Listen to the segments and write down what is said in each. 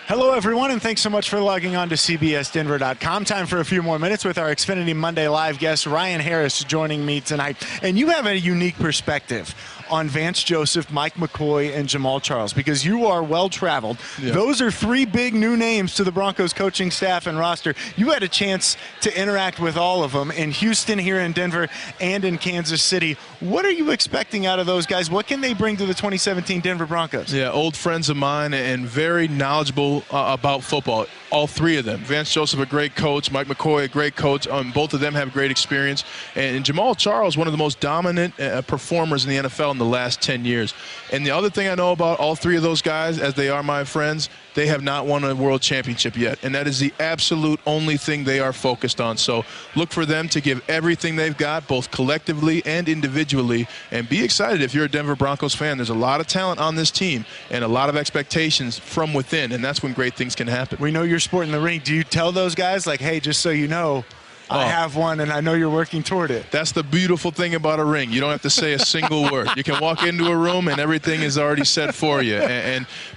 Hello, everyone, and thanks so much for logging on to CBSDenver.com. Time for a few more minutes with our Xfinity Monday Live guest, Ryan Harris, joining me tonight. And you have a unique perspective on Vance Joseph, Mike McCoy, and Jamaal Charles, because you are well-traveled. Yeah. Those are three big new names to the Broncos coaching staff and roster. You had a chance to interact with all of them in Houston, here in Denver, and in Kansas City. What are you expecting out of those guys? What can they bring to the 2017 Denver Broncos? Yeah, old friends of mine and very knowledgeable about football. All three of them. Vance Joseph, a great coach. Mike McCoy, a great coach. Both of them have great experience. And Jamaal Charles, one of the most dominant performers in the NFL in the last 10 years. And the other thing I know about all three of those guys, as they are my friends, they have not won a world championship yet. And that is the absolute only thing they are focused on. So look for them to give everything they've got, both collectively and individually. And be excited if you're a Denver Broncos fan. There's a lot of talent on this team and a lot of expectations from within. And that's when great things can happen. We know you're sporting the ring. Do you tell those guys, like, hey, just so you know, I have one, and I know you're working toward it? That's the beautiful thing about a ring. You don't have to say a single word. You can walk into a room, and everything is already said for you.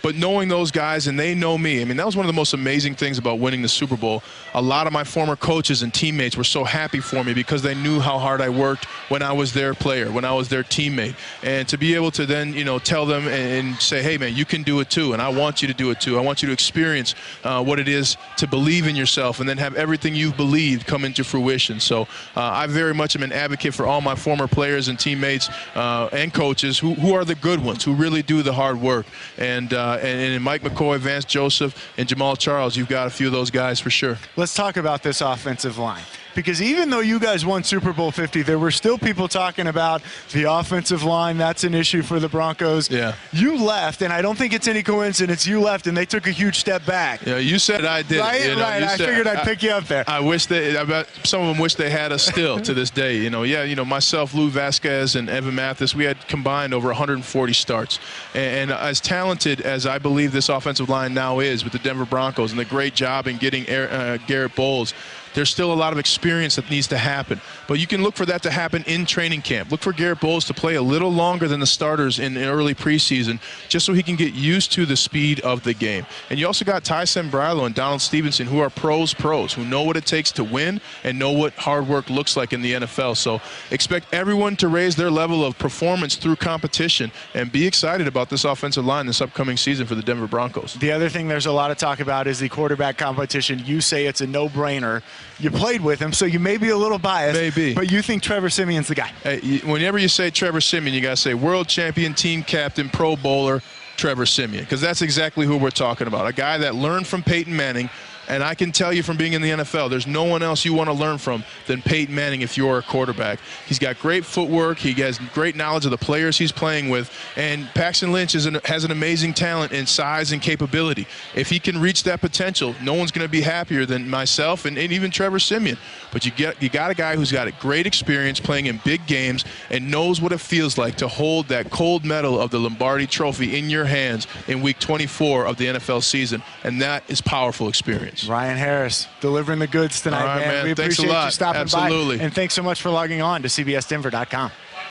But knowing those guys, and they know me, I mean, that was one of the most amazing things about winning the Super Bowl. A lot of my former coaches and teammates were so happy for me because they knew how hard I worked when I was their player, when I was their teammate. And to be able to then, tell them and say, hey, man, you can do it too, and I want you to do it too. I want you to experience what it is to believe in yourself and then have everything you've believed come into fruition. So I very much am an advocate for all my former players and teammates and coaches who are the good ones, who really do the hard work. And in Mike McCoy, Vance Joseph, and Jamaal Charles, you've got a few of those guys for sure. Let's talk about this offensive line. Because even though you guys won Super Bowl 50, there were still people talking about the offensive line. That's an issue for the Broncos. Yeah. You left, and I don't think it's any coincidence you left, and they took a huge step back. Yeah, you said I did. Right, right. I figured I'd pick you up there. I bet some of them wish they had us still to this day. Myself, Lou Vasquez, and Evan Mathis, we had combined over 140 starts. And as talented as I believe this offensive line now is with the Denver Broncos and the great job in getting Garrett Bowles, there's still a lot of experience that needs to happen. But you can look for that to happen in training camp. Look for Garrett Bowles to play a little longer than the starters in early preseason, just so he can get used to the speed of the game. And you also got Ty Sembrano and Donald Stevenson, who are pros, who know what it takes to win and know what hard work looks like in the NFL. So expect everyone to raise their level of performance through competition and be excited about this offensive line this upcoming season for the Denver Broncos. The other thing there's a lot of talk about is the quarterback competition. You say it's a no-brainer. You played with him, so you may be a little biased. Maybe. But you think Trevor Siemian's the guy. Hey, whenever you say Trevor Siemian, you got to say world champion, team captain, Pro Bowler, Trevor Siemian, because that's exactly who we're talking about. A guy that learned from Peyton Manning. And I can tell you from being in the NFL, there's no one else you want to learn from than Peyton Manning if you're a quarterback. He's got great footwork. He has great knowledge of the players he's playing with. And Paxton Lynch has an amazing talent in size and capability. If he can reach that potential, no one's going to be happier than myself and even Trevor Siemian. But you got a guy who's got a great experience playing in big games and knows what it feels like to hold that cold medal of the Lombardi Trophy in your hands in Week 24 of the NFL season. And that is powerful experience. Ryan Harris, delivering the goods tonight, man. We Thanks appreciate a lot. you stopping Absolutely. by. And thanks so much for logging on to CBSDenver.com.